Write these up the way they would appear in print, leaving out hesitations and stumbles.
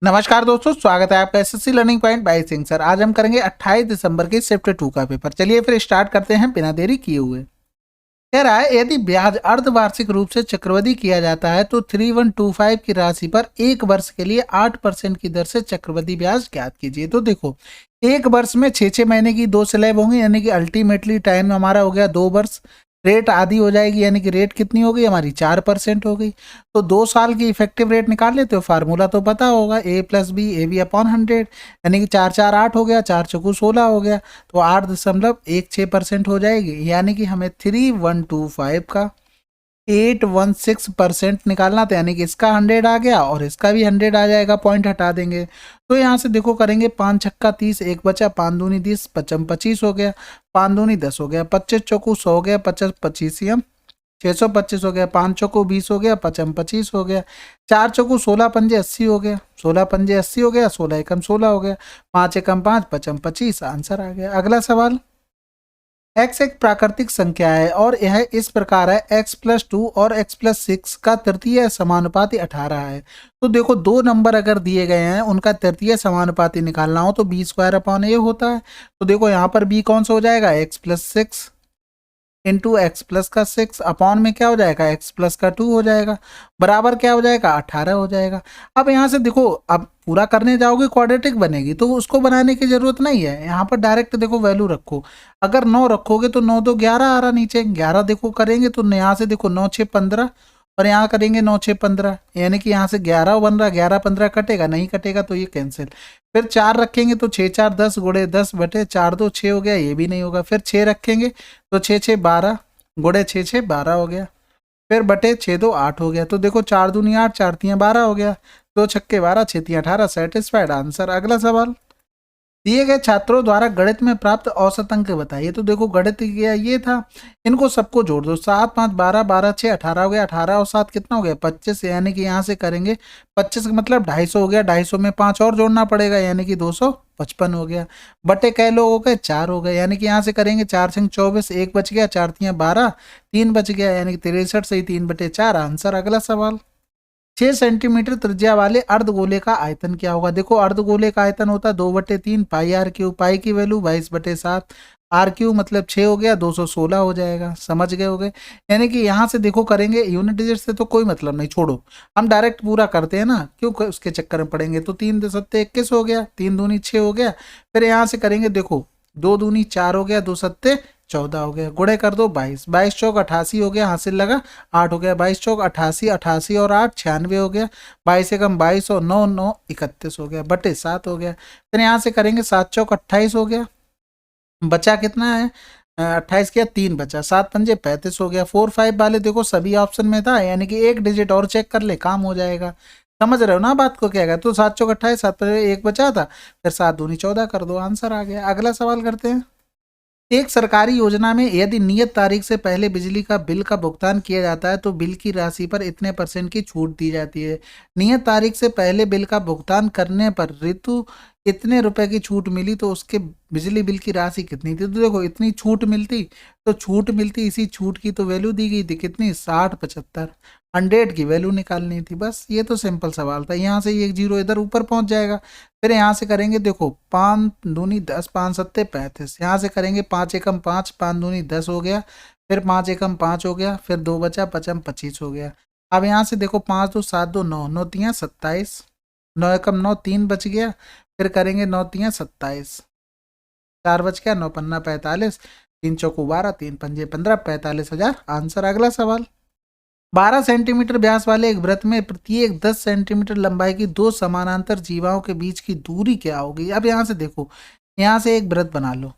नमस्कार दोस्तों, स्वागत है आपका SSC learning point by Singh sir. आज हम करेंगे 28 दिसंबर के शिफ्ट 2 का पेपर। चलिए फिर स्टार्ट करते हैं बिना देरी किए हुए। कह रहा है यदि ब्याज अर्धवार्षिक रूप से चक्रवृद्धि किया जाता है तो 3125 की राशि पर एक वर्ष के लिए 8% की दर से चक्रवृद्धि ब्याज ज्ञात कीजिए। तो देखो, एक वर्ष में 6 महीने की 2 स्लैब होंगी, यानी कि अल्टीमेटली टाइम हमारा हो गया 2 वर्ष। रेट आधी हो जाएगी, यानी कि रेट कितनी हो गई हमारी 4% हो गई। तो 2 साल की इफेक्टिव रेट निकाल लेते हो, फार्मूला तो पता होगा, A+B AB/100, यानी कि 4×4=8 हो गया, 4×4=16 हो गया, तो 8.16% हो जाएगी। यानी कि हमें 3125 का 816% निकालना था, यानी कि इसका 100 आ गया और इसका भी 100 आ जाएगा, पॉइंट हटा देंगे। तो यहाँ से देखो करेंगे 5×6=30, एक बचा, 5×2 = 30, 55 हो गया, 5×2 = 10 हो गया, 25×4=100 हो गया, 50 625 हो गया, 5×4=20 हो गया, 55 हो गया, 4×4=16, 80 हो गया, 16×5 = 80 हो गया, 16×1=16 हो गया, 5×1=5, 55, आंसर आ गया। अगला सवाल, x एक प्राकृतिक संख्या है और यह इस प्रकार है, x+2 और x+6 का तृतीय समानुपाती 18 है। तो देखो, दो नंबर अगर दिए गए हैं, उनका तृतीय समानुपाती निकालना हो तो b² होता है। तो देखो यहाँ पर b कौन सा हो जाएगा, x+6 इंटू एक्स प्लस का 6 अपॉन में क्या हो जाएगा, x प्लस का 2 हो जाएगा, बराबर क्या हो जाएगा, 18 हो जाएगा। अब यहाँ से देखो, अब पूरा करने जाओगे क्वाड्रेटिक बनेगी, तो उसको बनाने की जरूरत नहीं है। यहाँ पर डायरेक्ट देखो वैल्यू रखो। अगर 9 रखोगे तो 9×2=11 आ रहा, नीचे 11 देखो करेंगे तो यहाँ से देखो 9×6=15 और यहाँ करेंगे 9×6=15, यानी कि यहाँ से 11 बन रहा, 11×15 कटेगा, नहीं कटेगा तो ये कैंसिल। फिर 4 रखेंगे तो 6×4=10 गुणे 10/4×2=6 हो गया, ये भी नहीं होगा। फिर 6 रखेंगे तो 6×6=12 गुणे 6×6=12 हो गया, फिर बटे 6×2=8 हो गया। तो देखो 4×2=8, 4×3=12 हो गया, 2×6=12, 6×3=18, सेटिस्फाइड आंसर। अगला सवाल, दिए गए छात्रों द्वारा गणित में प्राप्त औसत अंक बताइए। तो देखो गणित किया ये था, इनको सबको जोड़ दो, 7 5 12 12 6 18 हो गया, 18 और 7 कितना हो गया 25, यानी कि यहाँ से करेंगे 25 का मतलब 250 हो गया, 250 में 5 और जोड़ना पड़ेगा, यानी कि 255 हो गया, बटे कै लोग हो गए 4 हो गए, यानी कि यहाँ से करेंगे 4×24, 1 बच गया, 4×3=12, 3 बच गया, यानी कि 63 सही 3/4 आंसर। अगला सवाल, 6 सेंटीमीटर त्रिज्या वाले अर्धगोले का आयतन क्या होगा। देखो अर्धगोले का आयतन होता है 2/3 πr3, पाई की वैल्यू 22/7, r³ मतलब 6 हो गया, 216 हो जाएगा, समझ गए हो गए। यानी कि यहाँ से देखो करेंगे यूनिट डिजिट से तो कोई मतलब नहीं, छोड़ो, हम डायरेक्ट पूरा करते हैं ना, क्यों उसके चक्कर में पड़ेंगे। तो 3×7=21 हो गया, 3×2 = 6 हो गया, फिर यहाँ से करेंगे देखो 2×2 = 4 हो गया, 2×7 = 14 हो गया, गुणे कर दो 22, 22×4 = 88 हो गया, हासिल लगा 8 हो गया, 22×4 = 88, 88 और 8 96 हो गया, 22 से कम 22 और 9 9 31 हो गया, बटे 7 हो गया। फिर यहाँ से करेंगे 7×4 = 28 हो गया, बचा कितना है 28 किया 3 बचा, 7×5 = 35 हो गया। 4 5 वाले देखो सभी ऑप्शन में था, यानी कि एक डिजिट और चेक कर ले काम हो जाएगा, समझ रहे हो ना बात को, क्या है तो 7×4 = 28, 7 पर 1 बचा था, फिर 7×2 = 14 कर दो, आंसर आ गया। अगला सवाल करते हैं, एक सरकारी योजना में यदि नियत तारीख से पहले बिजली का बिल का भुगतान किया जाता है तो बिल की राशि पर इतने % की छूट दी जाती है। नियत तारीख से पहले बिल का भुगतान करने पर ऋतु इतने रुपए की छूट मिली तो उसके बिजली बिल की राशि कितनी थी। तो देखो इतनी छूट मिलती, तो छूट मिलती, इसी छूट की तो वैल्यू दी गई थी कितनी, 60 75, 100 की वैल्यू निकालनी थी, बस ये तो सिंपल सवाल था। यहाँ से ये 0 इधर ऊपर पहुंच जाएगा, फिर यहाँ से करेंगे देखो 5×2 = 10, 5×7 = 35, यहाँ से करेंगे 5×1=5, 5×2 = 10 हो गया, फिर 5×1=5 हो गया, फिर 2 बचा, 5×25 हो गया। अब यहाँ से देखो 5×2 = 7, 2 9, 9×3 = 27, 9×1=9, 3 बच गया, फिर करेंगे 9×3 = 27, 4 बच गया, 9×5 = 45, 3×4 = 12, 3×5 = 15, 45,000 आंसर। अगला सवाल, 12 सेंटीमीटर व्यास वाले एक वृत्त में प्रत्येक 10 सेंटीमीटर लंबाई की दो समानांतर जीवाओं के बीच की दूरी क्या होगी। अब यहाँ से देखो, यहाँ से एक वृत्त बना लो,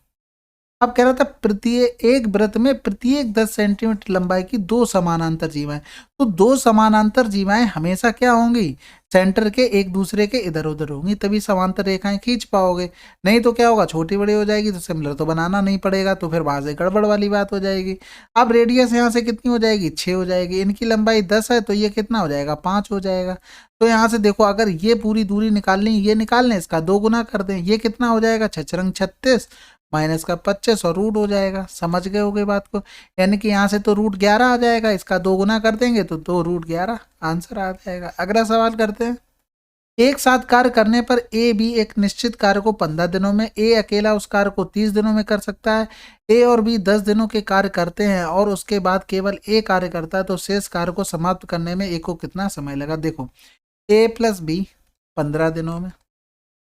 अब कह रहा था प्रत्येक एक वृत्त में प्रत्येक 10 सेंटीमीटर लंबाई की दो समानांतर जीवाएं, तो दो समानांतर जीवाएं हमेशा क्या होंगी, सेंटर के एक दूसरे के इधर उधर होंगी, तभी समांतर रेखाएं खींच पाओगे, नहीं तो क्या होगा छोटी बड़ी हो जाएगी, तो सिमिलर तो बनाना नहीं पड़ेगा, तो फिर वहां से गड़बड़ वाली बात हो जाएगी। अब रेडियस यहाँ से कितनी हो जाएगी, 6 हो जाएगी, इनकी लंबाई 10 है, तो ये कितना हो जाएगा, 5 हो जाएगा। तो यहाँ से देखो अगर ये पूरी दूरी निकालनी, ये निकालने, इसका 2 गुना कर दें, ये कितना हो जाएगा, 6×36 माइनस का 25 और रूट हो जाएगा, समझ गए होगे बात को। यानी कि यहाँ से तो √11 आ जाएगा, इसका 2 गुना कर देंगे तो 2√11 आंसर आ जाएगा। अगला सवाल करते हैं, एक साथ कार्य करने पर ए बी एक निश्चित कार्य को 15 दिनों में, ए अकेला उस कार्य को 30 दिनों में कर सकता है। ए और बी 10 दिनों के कार्य करते हैं और उसके बाद केवल ए कार्य करता है, तो शेष कार्य को समाप्त करने में ए को कितना समय लगा। देखो ए प्लस बी 15 दिनों में,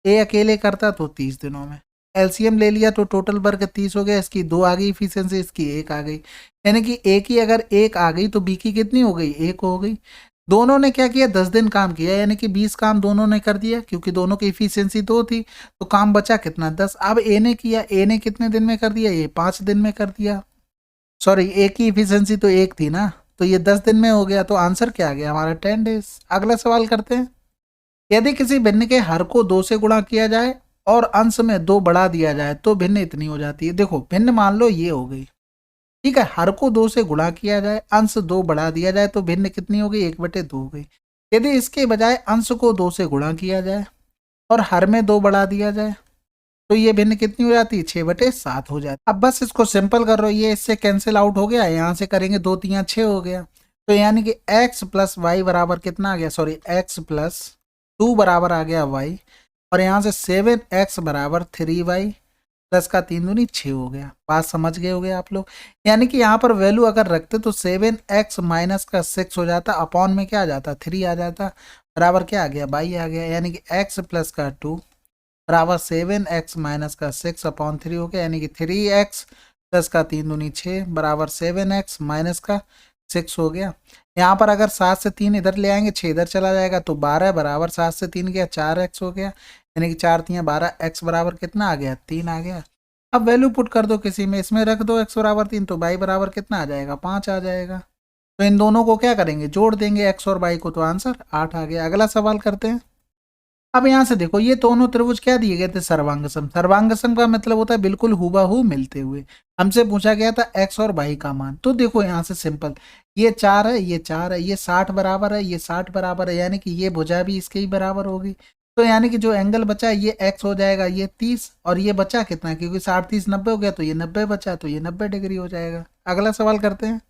ए अकेले करता तो 30 दिनों में। एलसीएम ले लिया तो टोटल वर्क 30 हो गया, इसकी 2 आ गई इफिशियंसी, इसकी 1 आ गई। यानी कि ए की अगर 1 आ गई तो बी की कितनी हो गई, 1 हो गई। दोनों ने क्या किया, 10 दिन काम किया, यानी कि 20 काम दोनों ने कर दिया, क्योंकि दोनों की इफिशियंसी 2 थी, तो काम बचा कितना, 10। अब ए ने किया, ए ने कितने दिन में कर दिया, ये 5 दिन में कर दिया। सॉरी, ए की इफिशियंसी तो 1 थी ना, तो ये 10 दिन में हो गया, तो आंसर क्या आ गया हमारा, 10 डेज। अगला सवाल करते हैं। यदि किसी भिन्न के हर को 2 से गुणा किया जाए और अंश में 2 बढ़ा दिया जाए तो भिन्न इतनी हो जाती है। देखो भिन्न मान लो ये हो गई, ठीक है, हर को 2 से गुणा किया जाए, अंश 2 बढ़ा दिया जाए तो भिन्न कितनी हो गई, 1/2 हो गई। यदि इसके बजाय अंश को 2 से गुणा किया जाए और हर में 2 बढ़ा दिया जाए तो ये भिन्न कितनी हो जाती है, 6/7 हो जाती है। अब बस इसको सिंपल कर लो, ये इससे कैंसिल आउट हो गया, यहाँ से करेंगे 2 3 6 हो गया, तो यानी कि x प्लस वाई बराबर कितना आ गया, सॉरी x प्लस 2 बराबर आ गया y, और यहाँ से 7x बराबर 3y प्लस का 3 दूनी 6 हो गया। बात समझ गए होगे आप लोग। यानी कि यहाँ पर वैल्यू अगर रखते तो 7x माइनस का 6 हो जाता, अपॉन में क्या आ जाता, 3 आ जाता, बराबर क्या आ गया, y आ गया। यानी कि x प्लस का 2 बराबर 7x माइनस का 6 अपॉन 3 हो गया, यानी कि 3x प्लस का 3 दूनी 6 बराबर 7x माइनस का 6 हो गया। यहाँ पर अगर 7 से 3 इधर ले आएंगे, 6 इधर चला जाएगा, तो 12 बराबर 7 से 3 गया 4x हो गया, यानी कि 4 3 12, x बराबर कितना आ गया, 3 आ गया। अब वैल्यू पुट कर दो किसी में, इसमें रख दो x बराबर 3, तो y बराबर कितना आ जाएगा, 5 आ जाएगा। तो इन दोनों को क्या करेंगे, जोड़ देंगे x और y को, तो आंसर 8 आ गया। अगला सवाल करते हैं। अब यहाँ से देखो, ये दोनों त्रिभुज क्या दिए गए थे, सर्वांगसम। सर्वांगसम का मतलब होता है बिल्कुल हूबहू मिलते हुए। हमसे पूछा गया था x और y का मान, तो देखो यहाँ से सिंपल, ये 4 है, ये 4 है, ये 60 बराबर है, ये 60 बराबर है, यानी कि ये भुजा भी इसके ही बराबर होगी। तो यानी कि जो एंगल बचा ये x हो जाएगा, ये 30, और ये बचा कितना, क्योंकि 60 30 90 हो गया, तो ये 90 बचा, तो ये 90 डिग्री हो जाएगा। अगला सवाल करते हैं।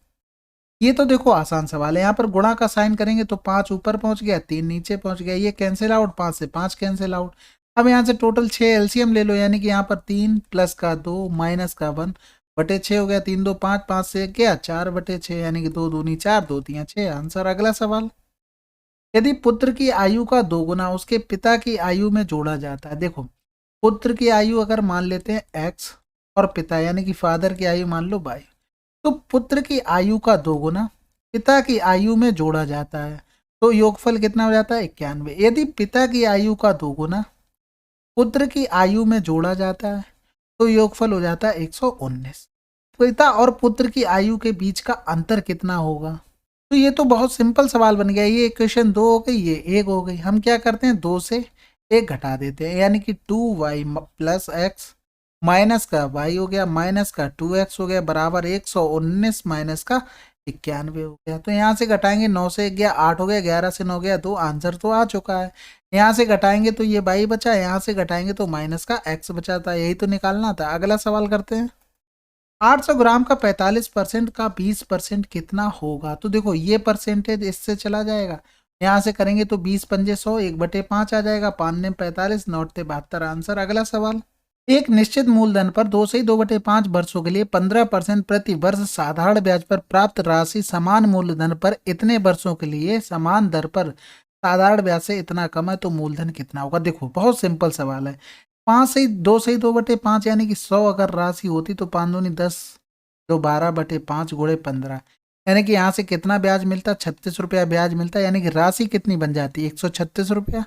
ये तो देखो आसान सवाल है, यहाँ पर गुणा का साइन करेंगे तो 5 ऊपर पहुंच गया, 3 नीचे पहुंच गया, ये कैंसिल आउट, 5 से 5 कैंसिल आउट। अब यहाँ से टोटल 6 एलसीएम ले लो, यानी कि यहाँ पर 3 प्लस का 2 माइनस का 1 बटे 6 हो गया, 3 2 5, 5 से गया 4/6, यानी कि 2 दूनी 4, 2 3 6 आंसर। अगला सवाल। यदि पुत्र की आयु का 2 गुना उसके पिता की आयु में जोड़ा जाता है। देखो पुत्र की आयु अगर मान लेते हैं x और पिता यानी कि फादर की आयु मान लो y, तो पुत्र की आयु का 2 गुना पिता की आयु में जोड़ा जाता है तो योगफल कितना हो जाता है, 91। यदि पिता की आयु का 2 गुना पुत्र की आयु में जोड़ा जाता है तो योगफल हो जाता है 119। पिता और पुत्र की आयु के बीच का अंतर कितना होगा। तो ये तो बहुत सिंपल सवाल बन गया, ये इक्वेशन 2 हो गई, ये 1 हो गई। हम क्या करते हैं, 2 से 1 घटा देते हैं, यानी कि 2y प्लस एक्स माइनस का y हो गया, माइनस का 2x हो गया, बराबर 119 माइनस का 91 हो गया। तो यहाँ से घटाएंगे, 9 से 1 गया 8 हो गया, 11 से 9 गया 2, आंसर तो आ चुका है। यहाँ से घटाएंगे तो ये y बचा, यहाँ से घटाएंगे तो माइनस का x बचा था, यही तो निकालना था। अगला सवाल करते हैं। 800 ग्राम का 45% का 20% कितना होगा। तो देखो ये परसेंटेज इससे चला जाएगा, यहाँ से करेंगे तो 20 पंजे 100, 1/5 आ जाएगा, 5 ने 45, 9 ते 72 आंसर। अगला सवाल। एक निश्चित मूलधन पर 2 से 2/5 वर्षों के लिए 15% प्रति वर्ष साधारण ब्याज पर प्राप्त राशि समान मूलधन पर इतने वर्षों के लिए समान दर पर साधारण ब्याज से इतना कम है, तो मूलधन कितना होगा। देखो बहुत सिंपल सवाल है, 2/5 यानी कि 100 अगर राशि होती तो 5 दूनी 10, तो 12/5 गुणे 15, यानी कि यहाँ से कितना ब्याज मिलता, 36 रुपया ब्याज मिलता, यानी कि राशि कितनी बन जाती है, 136 रुपया।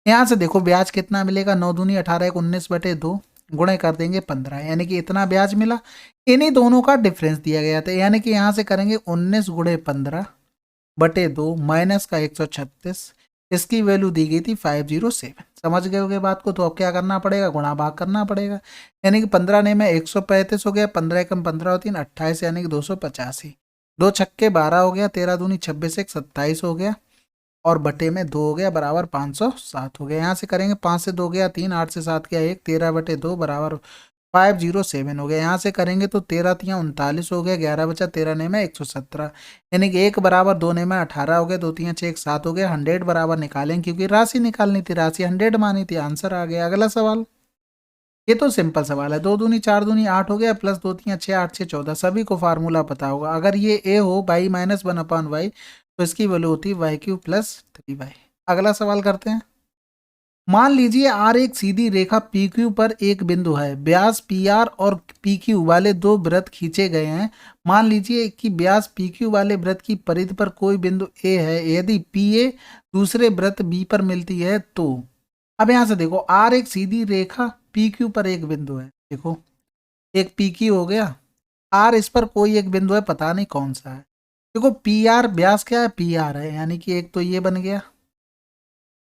यहाँ से देखो ब्याज कितना मिलेगा, 9 दूनी 18 19/2 गुणे कर देंगे 15, यानी कि इतना ब्याज मिला। इन्हीं दोनों का डिफरेंस दिया गया था, यानी कि यहाँ से करेंगे 19 गुणे 15/2 माइनस का 136, इसकी वैल्यू दी गई थी 507। समझ गए होगे बात को। तो अब क्या करना पड़ेगा, गुणा भाग करना पड़ेगा, यानी कि 15 ने में 135 हो गया, 15 एकम 15 होती है 28, यानी कि 285, 2 छक्के 12 हो गया, 13 दूनी 26 1 27 हो गया, और बटे में 2 हो गया, बराबर 507 हो गया। यहाँ से करेंगे 5 से 2 गया 3, 8 से 7 गया 1, 13/2 बराबर 507 हो गया। यहाँ से करेंगे तो 13 तियाँ 39 हो गया, 11 बचा, 13 ने में 117, यानी कि 1 बराबर 2 ने में 18 हो गया, 2 तियाँ 6 7 हो गया। 100 बराबर निकालें क्योंकि राशि निकालनी थी, राशि 100 मानी थी, आंसर आ गया। अगला सवाल, ये तो सिंपल सवाल है। 2 दूनी 4 दूनी 8 हो गया, प्लस 2 तियाँ 6 8 6 14, सभी को फार्मूला पता होगा। अगर ये ए हो बाई माइनस 1/y तो इसकी वैल्यू होती है y³ प्लस 3y। अगला सवाल करते हैं। मान लीजिए आर एक सीधी रेखा PQ पर एक बिंदु है, व्यास PR और PQ वाले दो वृत्त खींचे गए हैं। मान लीजिए कि व्यास PQ वाले वृत्त की परिधि पर कोई बिंदु A है, यदि PA दूसरे वृत्त B पर मिलती है तो। अब यहां से देखो, आर एक सीधी रेखा PQ पर एक बिंदु है, देखो एक PQ हो गया, आर इस पर कोई एक बिंदु है, पता नहीं कौन सा है। देखो PR व्यास क्या है, PR है, यानी कि एक तो ये बन गया,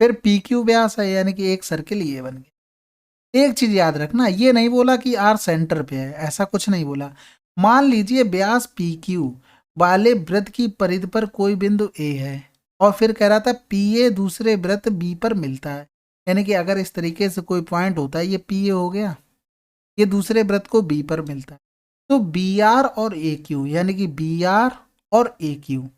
फिर PQ व्यास है, यानी कि एक सर्किल ये बन गया। एक चीज याद रखना, ये नहीं बोला कि आर सेंटर पे है, ऐसा कुछ नहीं बोला। मान लीजिए व्यास PQ वाले वृत्त की परिधि पर कोई बिंदु A है और फिर कह रहा था PA दूसरे वृत्त B पर मिलता है, यानी कि अगर इस तरीके से कोई पॉइंट होता है, ये PA हो गया, ये दूसरे वृत्त को B पर मिलता है, तो BR और AQ, यानी कि BR और AQ।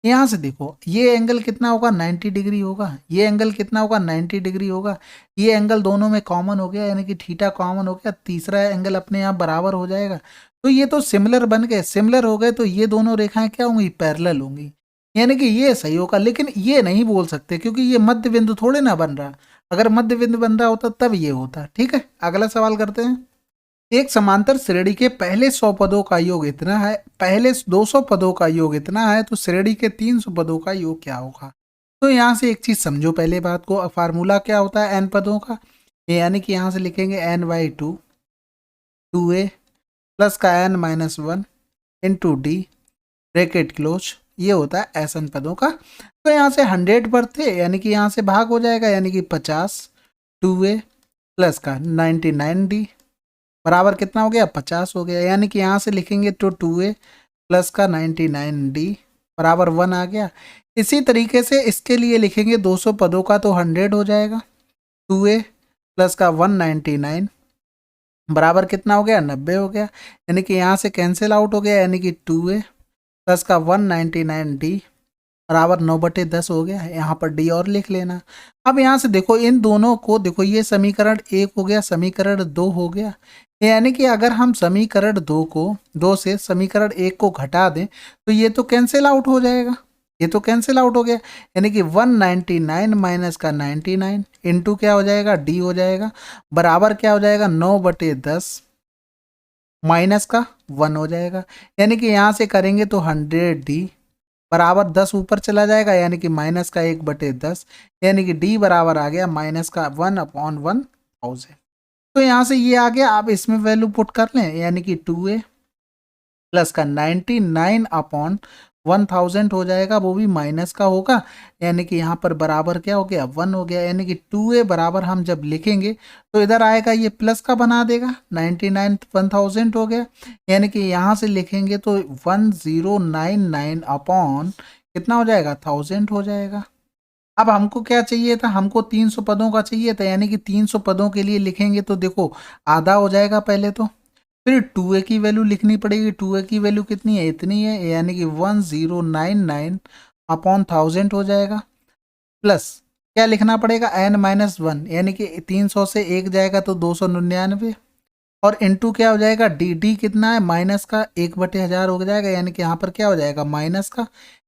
यहाँ से देखो ये एंगल कितना होगा, 90 डिग्री होगा, ये एंगल कितना होगा, 90 डिग्री होगा। ये एंगल दोनों में कॉमन हो गया, यानी कि थीटा कॉमन हो गया, तीसरा एंगल अपने यहाँ बराबर हो जाएगा। तो ये तो सिमिलर बन गए, सिमिलर हो गए तो ये दोनों रेखाएं क्या होंगी, पैरेलल होंगी, यानी कि ये सही होगा। लेकिन ये नहीं बोल सकते क्योंकि ये मध्य बिंदु थोड़े ना बन रहा, अगर मध्य बिंदु बन रहा होता तब ये होता। ठीक है, अगला सवाल करते हैं। एक समांतर श्रेणी के पहले 100 पदों का योग इतना है, पहले 200 पदों का योग इतना है, तो श्रेणी के 300 पदों का योग क्या होगा। तो यहाँ से एक चीज समझो, पहले बात को, फार्मूला क्या होता है n पदों का, यानी कि यहाँ से लिखेंगे n/2 2a प्लस का n-1 into D bracket close, ये होता है SN पदों का। तो यहाँ से 100 पर थे, यानी कि यहाँ से भाग हो जाएगा, यानी कि 50 2a प्लस का 99d बराबर कितना हो गया, 50 हो गया, यानी कि यहाँ से लिखेंगे तो 2a प्लस का 99d बराबर 1 आ गया। इसी तरीके से इसके लिए लिखेंगे 200 पदों का, तो 100 हो जाएगा, 2a प्लस का 199 बराबर कितना हो गया, 90 हो गया, यानी कि यहाँ से कैंसिल आउट हो गया, यानी कि 2a प्लस का 199d बराबर 9/10 हो गया। यहाँ पर डी और लिख लेना। अब यहाँ से देखो इन दोनों को, देखो ये समीकरण 1 हो गया, समीकरण 2 हो गया, यानी कि अगर हम समीकरण 2 से समीकरण 1 को घटा दें तो ये तो कैंसिल आउट हो जाएगा, ये तो कैंसिल आउट हो गया, यानी कि 199 माइनस का 99 इंटू क्या हो जाएगा, डी हो जाएगा, बराबर क्या हो जाएगा, 9/10 माइनस का 1 हो जाएगा, यानी कि यहाँ से करेंगे तो 100d बराबर 10 ऊपर चला जाएगा, यानी कि माइनस का 1/10, यानी कि d बराबर आ गया माइनस का 1/1000। तो यहाँ से ये आ गया, आप इसमें वैल्यू पुट कर लें, यानी कि 2a प्लस का 99/1000 हो जाएगा, वो भी माइनस का होगा, यानी कि यहाँ पर बराबर क्या हो गया, 1 हो गया, यानी कि 2a बराबर हम जब लिखेंगे तो इधर आएगा, ये प्लस का बना देगा, 99/1000 हो गया, यानी कि यहाँ से लिखेंगे तो 1099 अपॉन कितना हो जाएगा, 1000 हो जाएगा। अब हमको क्या चाहिए था, हमको 300 पदों का चाहिए था, यानी कि 300 पदों के लिए लिखेंगे तो देखो आधा हो जाएगा पहले तो, फिर 2a की वैल्यू लिखनी पड़ेगी, 2a की वैल्यू कितनी है, इतनी है, यानी कि 1099 अपॉन 1000 हो जाएगा, प्लस क्या लिखना पड़ेगा, n-1, यानी कि 300 से 1 जाएगा तो 299, और इंटू क्या हो जाएगा, डी कितना है, माइनस का 1/1000 हो जाएगा, यानी कि यहाँ पर क्या हो जाएगा, माइनस का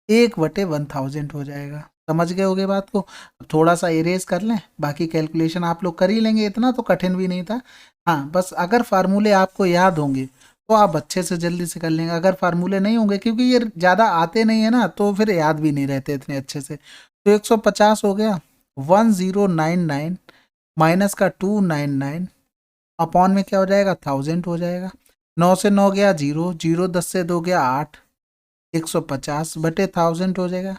1/1000 हो जाएगा। समझ गए होगे बात को। अब थोड़ा सा इरेज कर लें, बाकी कैलकुलेशन आप लोग कर ही लेंगे, इतना तो कठिन भी नहीं था। हाँ, बस अगर फार्मूले आपको याद होंगे तो आप अच्छे से जल्दी से कर लेंगे, अगर फार्मूले नहीं होंगे, क्योंकि ये ज़्यादा आते नहीं है ना, तो फिर याद भी नहीं रहते इतने अच्छे से। तो 150 हो गया, 1099 माइनस का 299 अपॉन में क्या हो जाएगा, 1000 हो जाएगा, 9 से 9 गया 0, 0 10 से 2 गया 8, 150/1000 हो जाएगा,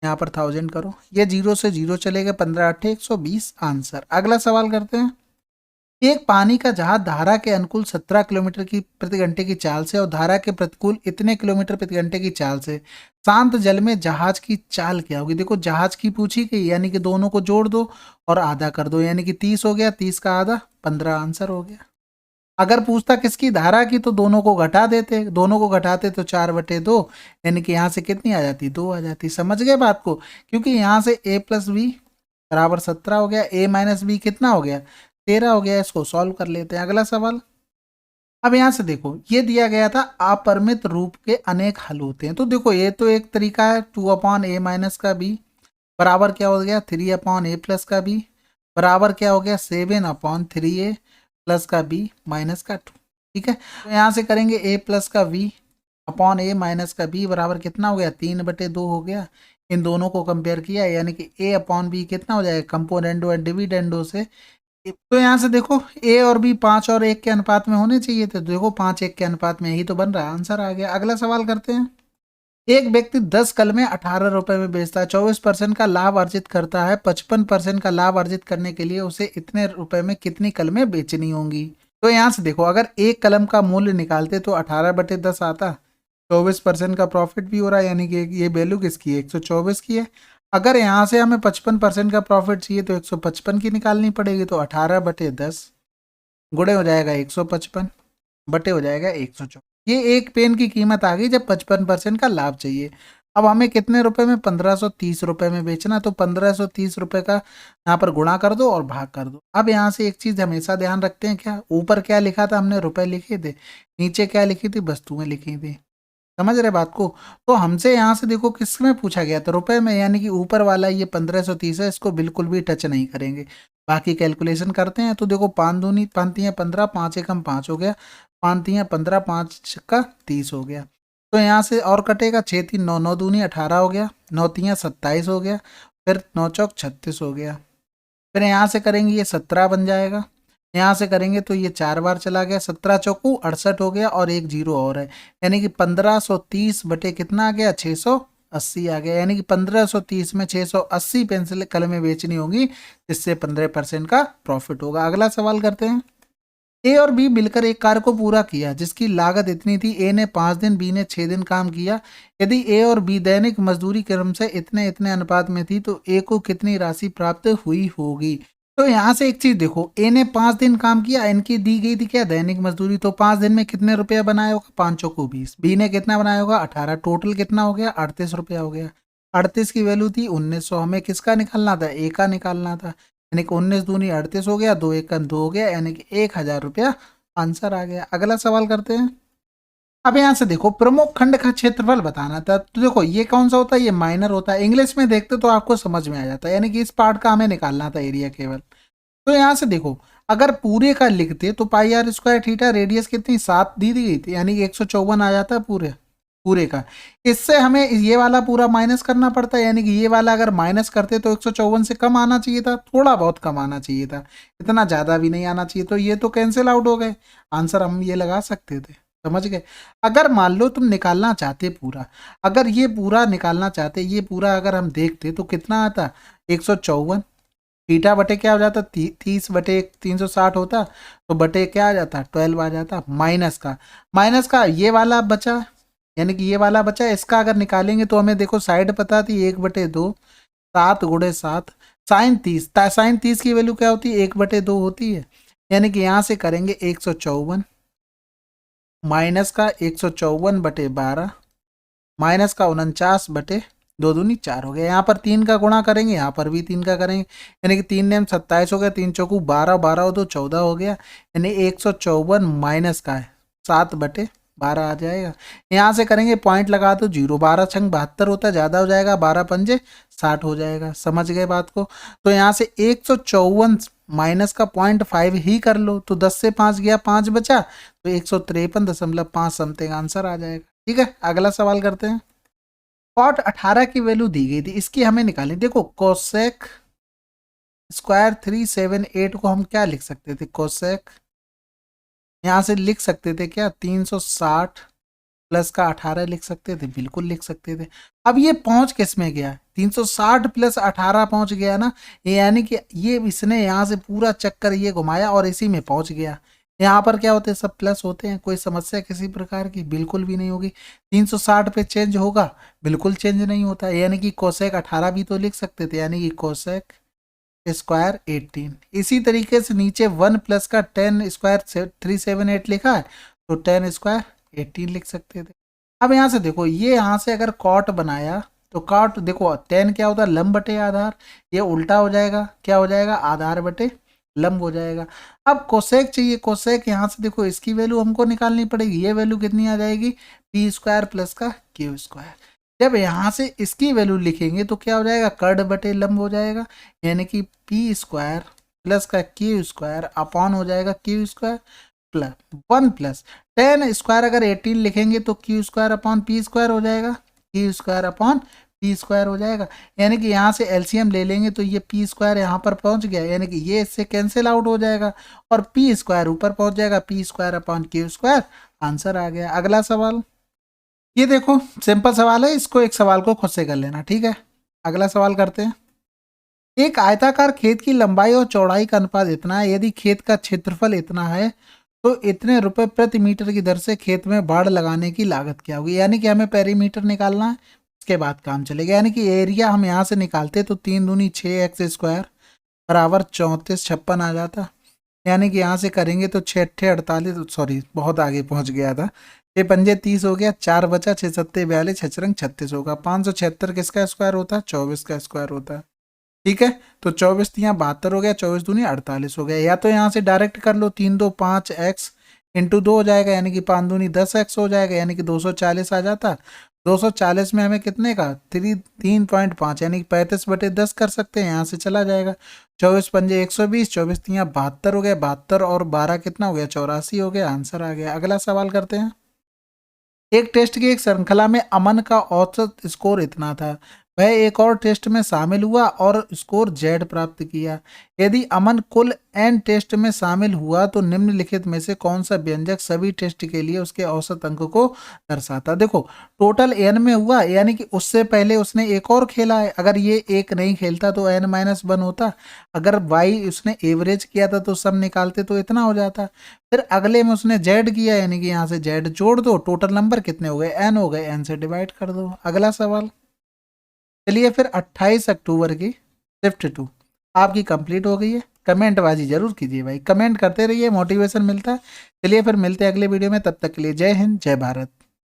यहाँ पर 1000 करो, ये 0 से 0 चलेगा, 15×8 120 आंसर। अगला सवाल करते हैं। एक पानी का जहाज धारा के अनुकूल 17 किलोमीटर की प्रति घंटे की चाल से और धारा के प्रतिकूल इतने किलोमीटर प्रति घंटे की चाल से शांत जल में जहाज की चाल क्या होगी। देखो जहाज की पूछी गई, यानी कि दोनों को जोड़ दो और आधा कर दो, यानी कि 30 हो गया, 30 का आधा 15 आंसर हो गया। अगर पूछता किसकी, धारा की, तो दोनों को घटा देते, दोनों को घटाते तो 4/2, यानी कि यहाँ से कितनी आ जाती, 2 आ जाती। समझ गए बात को, क्योंकि यहाँ से a प्लस बी बराबर 17 हो गया, a माइनस बी कितना हो गया, 13 हो गया। इसको सॉल्व कर लेते हैं। अगला सवाल, अब यहाँ से देखो ये दिया गया था अपरिमित रूप के अनेक हल होते हैं। तो देखो ये तो एक तरीका है, 2/a माइनस का b बराबर क्या हो गया, 3/a प्लस का b बराबर क्या हो गया, 7/3a प्लस का b माइनस का 2। ठीक है, तो यहाँ से करेंगे a प्लस का v अपॉन a माइनस का b बराबर कितना हो गया, 3/2 हो गया। इन दोनों को कंपेयर किया, यानी कि a अपॉन b कितना हो जाएगा, कंपोनेंडो एंड डिविडेंडो से। तो यहाँ से देखो a और b 5 और 1 के अनुपात में होने चाहिए थे, तो देखो 5:1 के अनुपात में यही तो बन रहा है, आंसर आ गया। अगला सवाल करते हैं। एक व्यक्ति 10 कलमें 18 रुपए में बेचता है, 24% का लाभ अर्जित करता है, 55% का लाभ अर्जित करने के लिए उसे इतने रुपए में कितनी कलमें बेचनी होंगी। तो यहाँ से देखो अगर एक कलम का मूल्य निकालते तो 18/10 आता, 24% का प्रॉफिट भी हो रहा है, यानी कि ये वैल्यू किसकी है, 124 की है। अगर यहाँ से हमें 55% का प्रॉफिट चाहिए तो 155 की निकालनी पड़ेगी, तो 18/10 गुणे हो जाएगा 155 बटे हो जाएगा 124। ये एक पेन की कीमत आ गई जब 55% का लाभ चाहिए। अब हमें कितने रुपए में, 1530 रुपए में बेचना, तो 1530 रुपए का यहाँ पर गुणा कर दो और भाग कर दो। अब यहाँ से एक चीज हमेशा ध्यान रखते हैं, क्या ऊपर क्या लिखा था हमने, रुपए लिखे थे, नीचे क्या लिखी थी, वस्तुएं लिखी थी। समझ रहे बात को। तो हमसे यहाँ से देखो किस में पूछा गया था, रुपए में, यानी कि ऊपर वाला ये 1530 है, इसको बिल्कुल भी टच नहीं करेंगे। बाकी कैलकुलेशन करते हैं। तो देखो 5 दूनी 5 तियां 15, 5 एकम 5 हो गया, 5 तियां 15, 5 छक्का 30 हो गया। तो यहाँ से और कटेगा, 6 3 9, 9 दूनी 18 हो गया, 9 तियां 27 हो गया, फिर 9 चौक 36 हो गया। फिर यहाँ से करेंगे ये 17 बन जाएगा, यहाँ से करेंगे तो ये 4 बार चला गया, 17 चौकू 68 हो गया और एक जीरो और है, यानी कि 1530 बटे कितना आ गया, 680 आ गया। यानी कि 1530 में 680 पेंसिल कलमें बेचनी होगी, जिससे 15% का प्रॉफिट होगा। अगला सवाल करते हैं। ए और बी मिलकर एक कार्य को पूरा किया जिसकी लागत इतनी थी। ए ने 5 दिन, बी ने 6 दिन काम किया। यदि ए और बी दैनिक मजदूरी क्रम से इतने इतने अनुपात में थी तो ए को कितनी राशि प्राप्त हुई होगी। तो यहाँ से एक चीज देखो, ए ने 5 दिन काम किया, इनकी दी गई थी क्या, दैनिक मजदूरी। तो 5 दिन में कितने रुपया बनाया होगा, 5 को 20। बी ने कितना बनाया होगा, 18। टोटल कितना हो गया, 38 रुपया हो गया। 38 की वैल्यू थी 1900। हमें किसका निकालना था, ए का निकालना था, यानी कि 19 दूनी 38 हो गया, 2 एकम 2 हो गया, यानी कि 1000 रुपया आंसर आ गया। अगला सवाल करते हैं। अब यहाँ से देखो प्रमुख खंड का क्षेत्रफल बताना था। तो देखो ये कौन सा होता है, ये माइनर होता है। इंग्लिश में देखते तो आपको समझ में आ जाता है, यानी कि इस पार्ट का हमें निकालना था एरिया केवल। तो यहाँ से देखो अगर पूरे का लिखते तो पाई आर स्क्वायर थीटा, रेडियस कितनी 7 दी गई थी, यानी कि 154 आ जाता है पूरे पूरे का। इससे हमें ये वाला पूरा माइनस करना पड़ता है, यानी कि ये वाला अगर माइनस करते तो 154 से कम आना चाहिए था, थोड़ा बहुत कम आना चाहिए था, इतना ज़्यादा भी नहीं आना चाहिए। तो ये तो कैंसिल आउट हो गए, आंसर हम ये लगा सकते थे। समझ गए। अगर मान लो तुम निकालना चाहते पूरा, अगर ये पूरा निकालना चाहते, ये पूरा अगर हम देखते तो कितना आता, 154 थीटा बटे क्या हो जाता, 30/360 होता, तो बटे क्या आ जाता, 12 आ जाता। माइनस का ये वाला बचा, यानी कि ये वाला बचा। इसका अगर निकालेंगे तो हमें देखो साइड पता थी, 1/2 7 गुणे 7 साइन 30 की वैल्यू क्या होती है, 1/2 होती है। यानी कि यहाँ से करेंगे 154 माइनस का 154/12 माइनस का 49/2 दूनी 4 हो गया। यहाँ पर 3 का गुणा करेंगे, यहाँ पर भी 3 का करेंगे, यानी कि 3 नेम 27 हो गया, 3 चौकू 12, 12 हो 2 14 हो गया, यानी 154 माइनस का है 7/12 आ जाएगा। यहाँ से करेंगे पॉइंट लगा दो, 0 12 छंग 72 होता है, ज़्यादा हो जाएगा, 12 पंजे 60 हो जाएगा। समझ गए बात को। तो यहाँ से 154 माइनस का 0.5 ही कर लो, तो 10 से 5 गया, 5 बचा, तो 153.5 समथिंग आंसर आ जाएगा। ठीक है, अगला सवाल करते हैं। कॉट 18 की वैल्यू दी गई थी, इसकी हमें निकालनी। देखो कोसेक स्क्वायर 378 को हम क्या लिख सकते थे, कोसेक यहाँ से लिख सकते थे क्या, 360 प्लस का 18 लिख सकते थे, बिल्कुल लिख सकते थे। अब ये पहुंच किस में गया, 360 प्लस 18 पहुंच गया ना, यानी कि ये इसने यहाँ से पूरा चक्कर ये घुमाया और इसी में पहुंच गया। यहाँ पर क्या होते हैं, सब प्लस होते हैं। कोई समस्या किसी प्रकार की बिल्कुल भी नहीं होगी। 360 पे चेंज होगा, बिल्कुल चेंज नहीं होता, यानी कि कोसेक 18 भी तो लिख सकते थे, यानी कि कोसेक स्क्वायर 18। इसी तरीके से नीचे 1 प्लस का 10 स्क्वायर 378 लिखा है, तो 10 स्क्वायर 18 लिख सकते थे। अब यहाँ से देखो, ये यहाँ से अगर कॉट बनाया तो कॉट देखो 10 क्या होता है, लंब बटे आधार, ये उल्टा हो जाएगा, क्या हो जाएगा, आधार बटे लंब हो जाएगा। अब कोसेक चाहिए, कोसेक यहाँ से देखो इसकी वैल्यू हमको निकालनी पड़ेगी, ये वैल्यू कितनी आ जाएगी, पी स्क्वायर प्लस का क्यू स्क्वायर। जब यहाँ से इसकी वैल्यू लिखेंगे तो क्या हो जाएगा, कर्ड बटे लंब हो जाएगा, यानी कि पी स्क्वायर प्लस का क्यू स्क्वायर अपॉन हो जाएगा Q square plus 1 plus 10 square अगर 18 लिखेंगे तो Q square upon P square हो जाएगा, Q square upon P square हो जाएगा। यानी कि यहाँ से एलसीएम ले लेंगे तो ये पी स्क्वायर यहाँ पर पहुँच गया, यानी कि ये इससे कैंसिल आउट हो जाएगा और पी स्क्वायर ऊपर पहुँच जाएगा, P square upon Q square, answer आ गया। अगला सवाल, ये देखो सिंपल सवाल है, इसको एक सवाल को खुद से कर लेना, ठीक है। अगला सवाल करते हैं। एक आयताकार खेत की लंबाई और चौड़ाई का अनुपात इतना है, यदि खेत का क्षेत्रफल इतना है तो इतने रुपए प्रति मीटर की दर से खेत में बाड़ लगाने की लागत क्या होगी। यानी कि हमें पेरीमीटर निकालना है, उसके बाद काम चलेगा। यानी कि एरिया हम यहाँ से निकालते तो 3 दूनी 6x स्क्वायर बराबर 3456 आ जाता। यानी कि यहाँ से करेंगे तो 6 अट्ठे 48, सॉरी बहुत आगे पहुँच गया था, 6 पंजे 30 हो गया, 4 बचा, 6 सत्ते 42, 6 रंग 36 होगा, 576 किसका स्क्वायर होता है, 24 का स्क्वायर होता है, ठीक है। तो 24 यहाँ 72 हो गया, 24 दूनी 48 हो गया। या तो यहाँ से डायरेक्ट कर लो, 3 2 5 एक्स इंटू 2 हो जाएगा, यानी कि 5 दूनी 10 एक्स हो जाएगा, यानी कि 240 आ जाता। 240 में हमें कितने का 3.5 यानी कि 35 बटे 10 कर सकते हैं, यहाँ से चला जाएगा। 24 पंजे 120, 24 यहाँ 72 हो गया, 72 और 12 कितना हो गया, 84 हो गया, आंसर आ गया। अगला सवाल करते हैं। एक टेस्ट की एक श्रृंखला में अमन का औसत स्कोर इतना था, वह एक और टेस्ट में शामिल हुआ और स्कोर जेड प्राप्त किया। यदि अमन कुल एन टेस्ट में शामिल हुआ तो निम्नलिखित में से कौन सा व्यंजक सभी टेस्ट के लिए उसके औसत अंक को दर्शाता। देखो टोटल एन में हुआ, यानी कि उससे पहले उसने एक और खेला है, अगर ये एक नहीं खेलता तो n-1 होता, अगर वाई उसने एवरेज किया था तो सब निकालते तो इतना हो जाता। फिर अगले में उसने जेड किया, यानी कि यहाँ से जेड जोड़ दो, टोटल नंबर कितने हो गए, एन हो गए, एन से डिवाइड कर दो। अगला सवाल, चलिए फिर 28 अक्टूबर की शिफ्ट 2 आपकी कंप्लीट हो गई है। कमेंट बाजी जरूर कीजिए भाई, कमेंट करते रहिए, मोटिवेशन मिलता है। चलिए फिर मिलते हैं अगले वीडियो में, तब तक के लिए जय हिंद जय भारत।